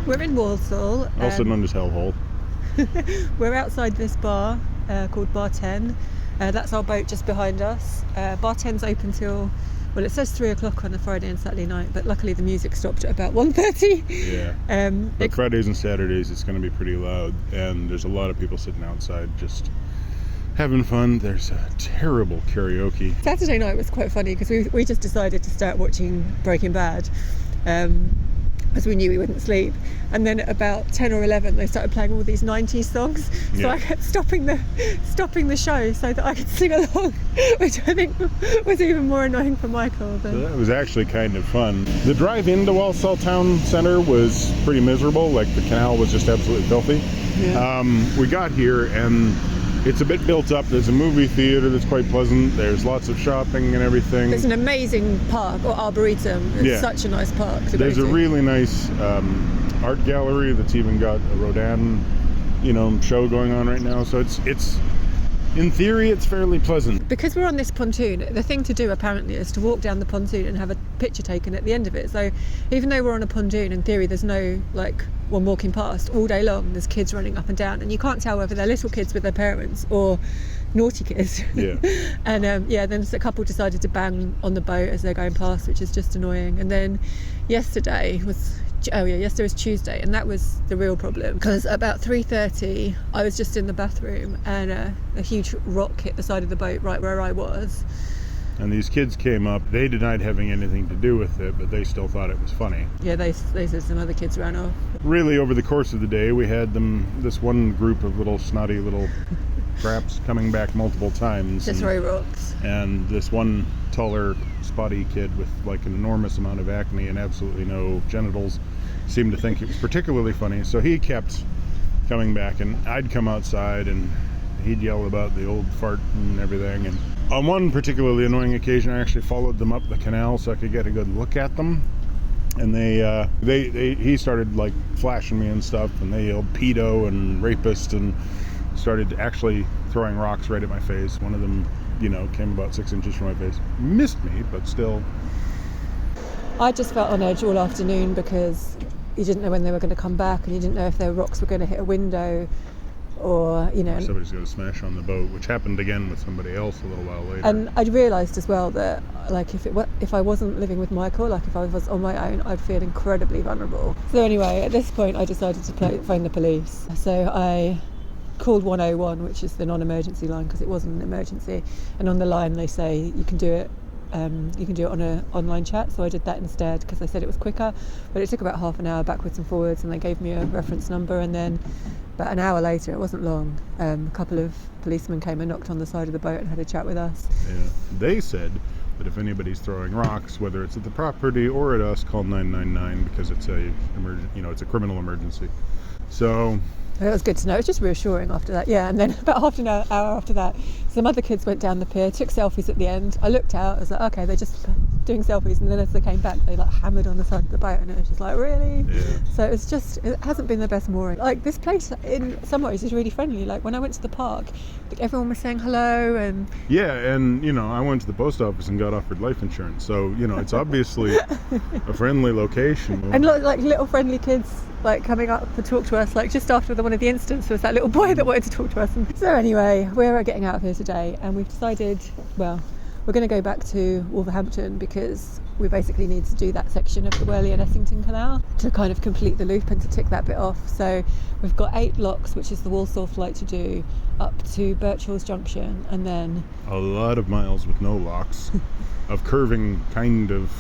We're in Walsall. Also known as Hellhole. We're outside this bar called Bar 10. That's our boat just behind us. Bar 10's open till, well, it says 3 o'clock on a Friday and Saturday night, but luckily the music stopped at about 1:30. Yeah. But Fridays and Saturdays it's going to be pretty loud, and there's a lot of people sitting outside just having fun. There's a terrible karaoke. Saturday night was quite funny because we just decided to start watching Breaking Bad. As we knew we wouldn't sleep, and then at about 10 or 11 they started playing all these 90s songs, so I kept stopping the show so that I could sing along, which I think was even more annoying for Michael. So that was actually kind of fun. The drive into Walsall Town Centre was pretty miserable. Like, the canal was just absolutely filthy. We got here and it's a bit built up. There's a movie theater that's quite pleasant. There's lots of shopping and everything. It's an amazing park, or arboretum. It's such a nice park to go to. There's a really nice art gallery that's even got a Rodin, show going on right now. So it's in theory, it's fairly pleasant. Because we're on this pontoon, the thing to do apparently is to walk down the pontoon and have a picture taken at the end of it. So even though we're on a pontoon, in theory there's no one walking past all day long. There's kids running up and down, and you can't tell whether they're little kids with their parents or naughty kids. Yeah. And then a couple decided to bang on the boat as they're going past, which is just annoying. And then yesterday was Tuesday, and that was the real problem, because about 3:30 I was just in the bathroom and a huge rock hit the side of the boat right where I was. And these kids came up. They denied having anything to do with it, but they still thought it was funny. Yeah, they said some other kids ran off. Really, over the course of the day, we had this one group of little snotty little traps coming back multiple times. Just throw rocks. And this one taller, spotty kid with like an enormous amount of acne and absolutely no genitals seemed to think it was particularly funny. So he kept coming back, and I'd come outside and he'd yell about the old fart and everything. And on one particularly annoying occasion, I actually followed them up the canal so I could get a good look at them. And he started like flashing me and stuff, and they yelled pedo and rapist and started actually throwing rocks right at my face. One of them, came about 6 inches from my face. Missed me, but still. I just felt on edge all afternoon because you didn't know when they were going to come back, and you didn't know if their rocks were going to hit a window or somebody's going to smash on the boat, which happened again with somebody else a little while later. And I'd realised as well that if I wasn't living with Michael, if I was on my own, I'd feel incredibly vulnerable. So anyway, at this point I decided to phone the police. So I called 101, which is the non-emergency line, because it wasn't an emergency, and on the line they say you can do it on an online chat. So I did that instead because they said it was quicker, but it took about half an hour backwards and forwards, and they gave me a reference number, and then about an hour later, it wasn't long, a couple of policemen came and knocked on the side of the boat and had a chat with us. Yeah. They said that if anybody's throwing rocks, whether it's at the property or at us, call 999 because it's it's a criminal emergency. So It was good to know. It was just reassuring after that. Yeah, and then about half an hour after that, some other kids went down the pier, took selfies at the end. I looked out, I was like, okay, they're just doing selfies. And then as they came back, they hammered on the side of the boat, and it was just like, really? Yeah. So it hasn't been the best mooring. This place in some ways is really friendly. When I went to the park, everyone was saying hello and... Yeah, and I went to the post office and got offered life insurance. So, it's obviously a friendly location. And little friendly kids coming up to talk to us. Just after one of the incidents, there was that little boy that wanted to talk to us. And so anyway, we're getting out of here today, and we've decided, we're going to go back to Wolverhampton because we basically need to do that section of the Worley and Essington Canal to kind of complete the loop and to tick that bit off. So we've got 8 locks, which is the Walsall flight, to do up to Birchall's Junction, and then a lot of miles with no locks of curving kind of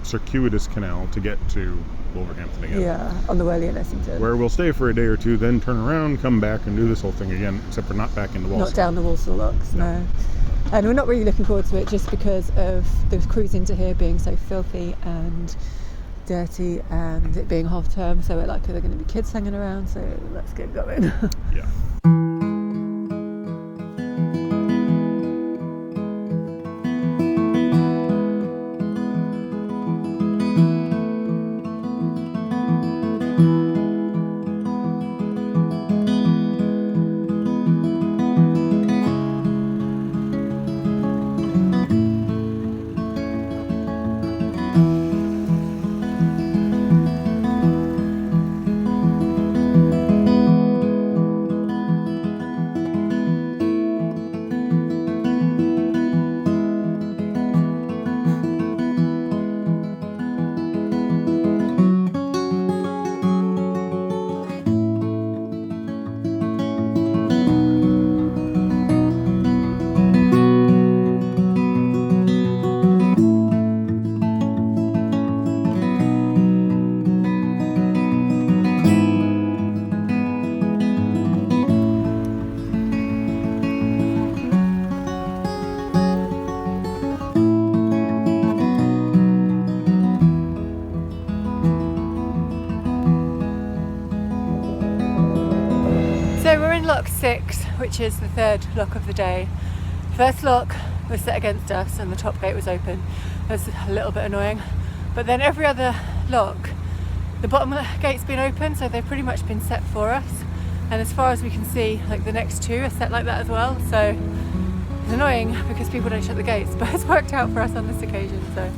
circuitous canal to get to Wolverhampton again. Yeah, on the Worley and Essington. Where we'll stay for a day or two, then turn around, come back and do this whole thing again, except for not back into Walsall. Not down the Walsall locks, no. And we're not really looking forward to it just because of the cruise into here being so filthy and dirty, and it being half term, so we're there are going to be kids hanging around, so let's get going. Yeah. lock 6, which is the third lock of the day. First lock was set against us and the top gate was open. That was a little bit annoying. But then every other lock, the bottom gate's been open, so they've pretty much been set for us. And as far as we can see, like the next 2 are set like that as well. So it's annoying because people don't shut the gates, but it's worked out for us on this occasion. So.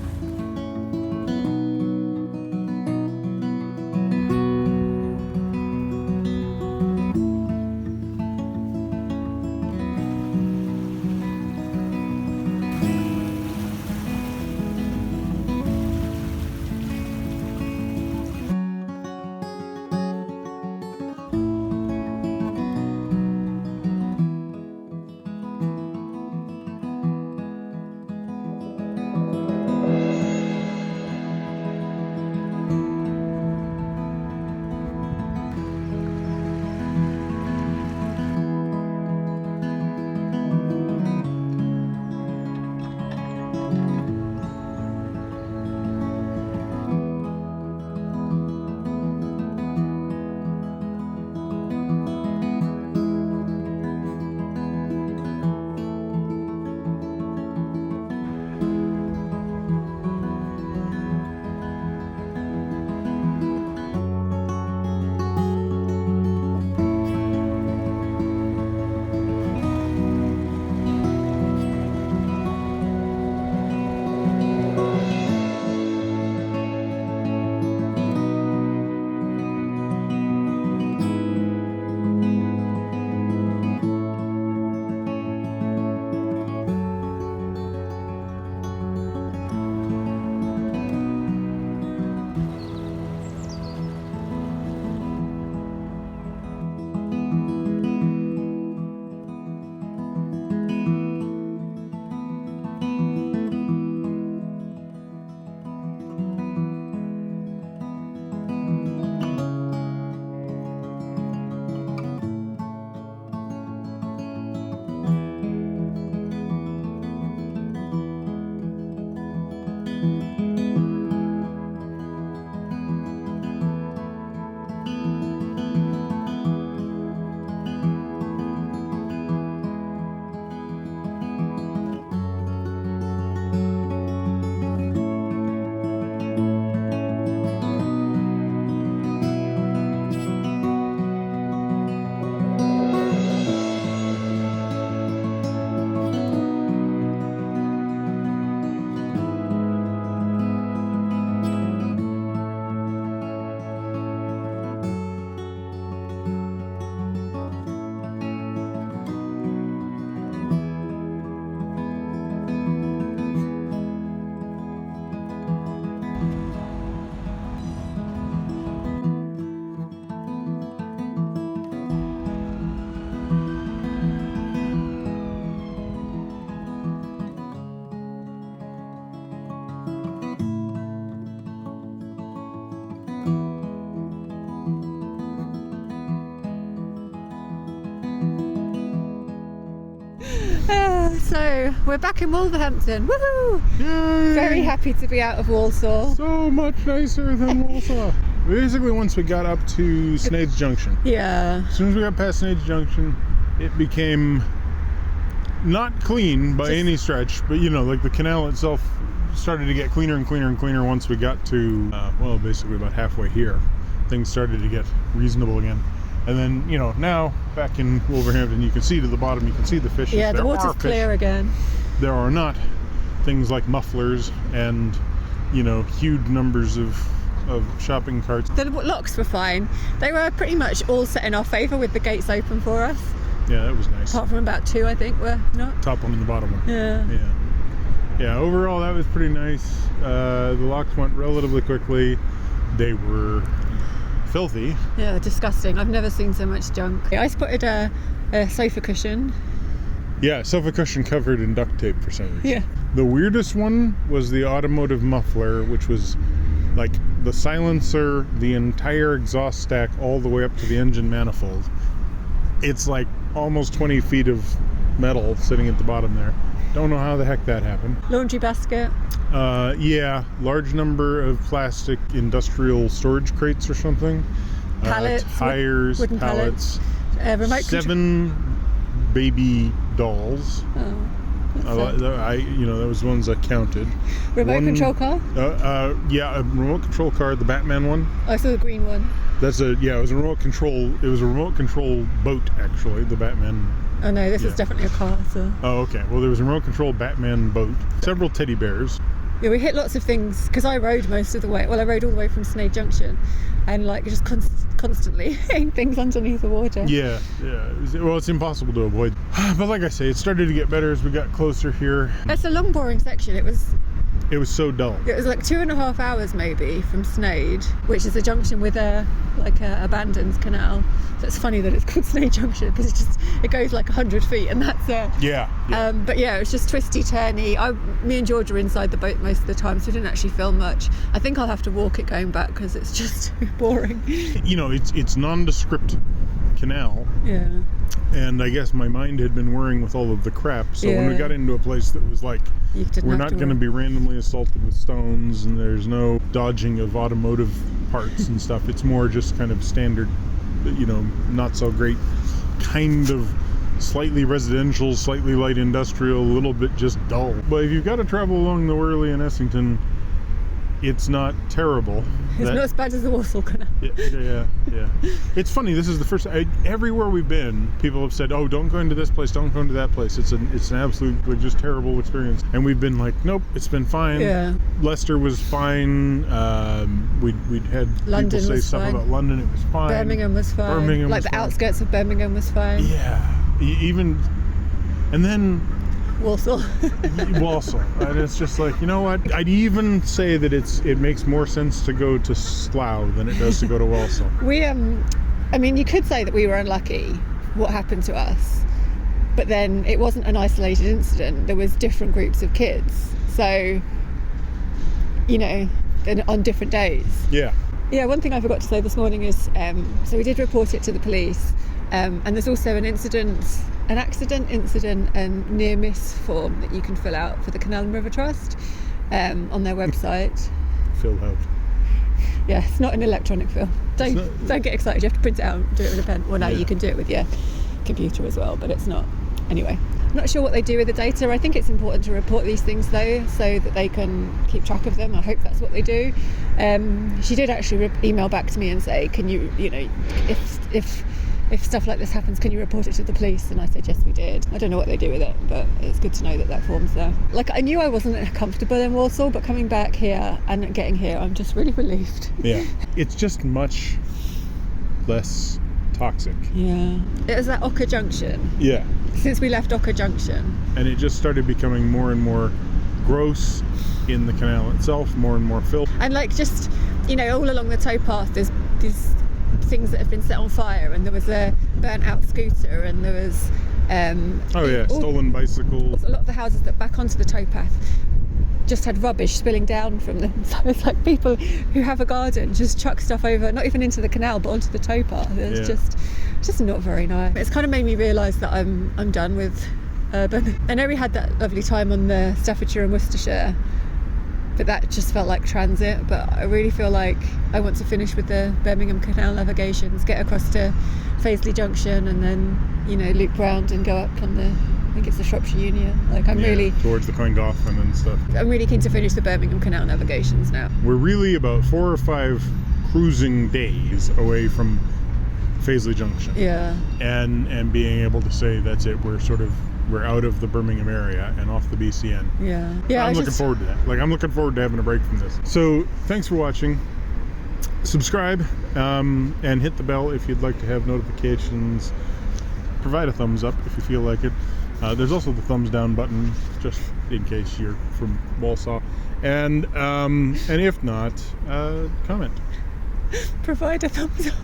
So we're back in Wolverhampton. Woohoo! Yay! Very happy to be out of Walsall. So much nicer than Walsall. Basically, once we got up to Snade's Junction. Yeah. As soon as we got past Snade's Junction, it became not clean by any stretch, but you know, like the canal itself started to get cleaner and cleaner and cleaner once we got to, well, basically about halfway here. Things started to get reasonable again. And then, you know, now back in Wolverhampton, you can see to the bottom, you can see the fishes. Yeah, the There water's are fish. clear again. There are not things like mufflers and, you know, huge numbers of shopping carts. The locks were fine. They were pretty much all set in our favour with the gates open for us. Yeah, that was nice. Apart from about 2, I think, were not. Top one and the bottom one. Yeah. Yeah, overall that was pretty nice. The locks went relatively quickly. They were filthy. Yeah, disgusting. I've never seen so much junk. I spotted a sofa cushion. Yeah, sofa cushion covered in duct tape for some reason. Yeah. The weirdest one was the automotive muffler, which was like the silencer, the entire exhaust stack, all the way up to the engine manifold. It's like almost 20 feet of metal sitting at the bottom there. Don't know how the heck that happened. Laundry basket. Yeah, large number of plastic industrial storage crates or something. Pallets. Tires, wooden pallets. Remote control. 7 baby dolls. Oh, That was the ones I counted. remote control car. Yeah, a remote control car, the Batman one. I saw the green one. It was a remote control. It was a remote control boat, actually. The Batman. Oh no, this is definitely a car. So. Oh, okay. Well, there was a remote control Batman boat. Several teddy bears. Yeah, we hit lots of things because I rode most of the way. Well, I rode all the way from Sneyd Junction, and like just constantly hitting things underneath the water. Yeah. It's impossible to avoid. But like I say, it started to get better as we got closer here. It's a long, boring section. It was so dull. It was like 2.5 hours maybe from Sneyd, which is a junction with a abandoned canal. So it's funny that it's called Sneyd Junction because it goes like 100 feet and that's it. Yeah. But yeah, it was just twisty, turny. Me and George were inside the boat most of the time, so we didn't actually film much. I think I'll have to walk it going back because it's just boring. It's nondescript canal. Yeah. And I guess my mind had been whirring with all of the crap. So when we got into a place that was like, we're not going to be randomly assaulted with stones and there's no dodging of automotive parts and stuff. It's more just kind of standard, not so great kind of slightly residential, slightly light industrial, a little bit just dull. But if you've got to travel along the Worley and Essington, it's not terrible. It's not as bad as the Walsall Canal. Yeah. It's funny. This is the first. Everywhere we've been, people have said, "Oh, don't go into this place. Don't go into that place. It's an absolute just terrible experience." And we've been like, "Nope, it's been fine." Yeah. Leicester was fine. We'd had London people say stuff fine. about London. It was fine. Birmingham was fine. The outskirts of Birmingham was fine. Yeah. And then. Walsall. And it's just like, you know what? I'd even say that it makes more sense to go to Slough than it does to go to Walsall. You could say that we were unlucky what happened to us, but then it wasn't an isolated incident. There was different groups of kids, so on different days. Yeah. One thing I forgot to say this morning is so we did report it to the police, and there's also an accident, incident and near miss form that you can fill out for the Canal and River Trust on their website. Fill out. Yeah, it's not an electronic fill. Don't get excited. You have to print it out and do it with a pen. Well, no, you can do it with your computer as well, but it's not. Anyway, I'm not sure what they do with the data. I think it's important to report these things though, so that they can keep track of them. I hope that's what they do. She did actually email back to me and say, can you, if stuff like this happens, can you report it to the police? And I said, yes, we did. I don't know what they do with it, but it's good to know that form's there. Like, I knew I wasn't comfortable in Walsall, but coming back here and getting here, I'm just really relieved. Yeah. It's just much less toxic. Yeah. It was at Ocker Junction. Yeah. Since we left Ocker Junction. And it just started becoming more and more gross in the canal itself, more and more filth. And all along the towpath, there's these things that have been set on fire, and there was a burnt out scooter, and there was stolen bicycles. A lot of the houses that back onto the towpath just had rubbish spilling down from them. So it's like people who have a garden just chuck stuff over, not even into the canal, but onto the towpath. It's just not very nice. It's kind of made me realise that I'm done with urban. I know we had that lovely time on the Staffordshire and Worcestershire, but that just felt like transit. But I really feel like I want to finish with the Birmingham Canal navigations, get across to Fazeley Junction, and then loop round and go up on I think it's the Shropshire Union. Really towards the Coingothan and stuff. I'm really keen to finish the Birmingham Canal navigations now. We're really about 4 or 5 cruising days away from Fazeley Junction. Yeah. And being able to say that's it. We're out of the Birmingham area and off the BCN. Yeah. I'm looking forward to that. I'm looking forward to having a break from this. So thanks for watching. Subscribe and hit the bell if you'd like to have notifications. Provide a thumbs up if you feel like it. There's also the thumbs down button, just in case you're from Walsall. And if not, comment. Provide a thumbs up.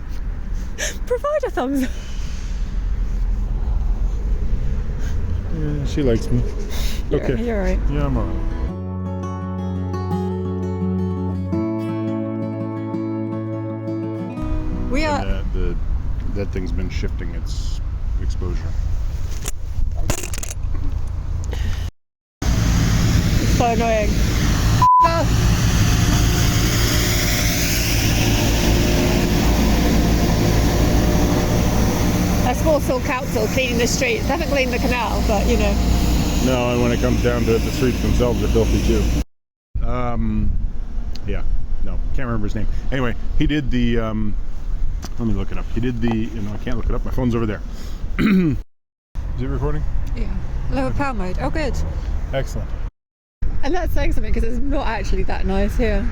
Provide a thumbs up. Yeah, she likes me. Okay. You're right. Yeah, I'm alright. We are. That thing's been shifting its exposure. It's so annoying. Let's walk Walsall Council cleaning the streets. They haven't cleaned the canal, but you know. No, and when it comes down to it, the streets themselves are filthy too. Yeah, no, can't remember his name. Anyway, he did the, let me look it up. He did the, I can't look it up. My phone's over there. Is it recording? Yeah. Lower power mode. Oh, good. Excellent. And that's saying something because it's not actually that nice here.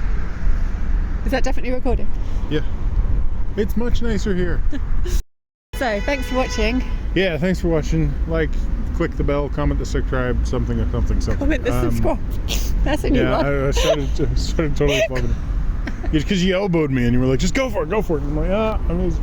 Is that definitely recording? Yeah. It's much nicer here. So, thanks for watching. Yeah, thanks for watching. Like, click the bell, comment the subscribe, something. Comment the subscribe. That's a new one. Yeah, I started totally plugging it. Because you elbowed me and you were like, just go for it. And I'm like, I'm easy.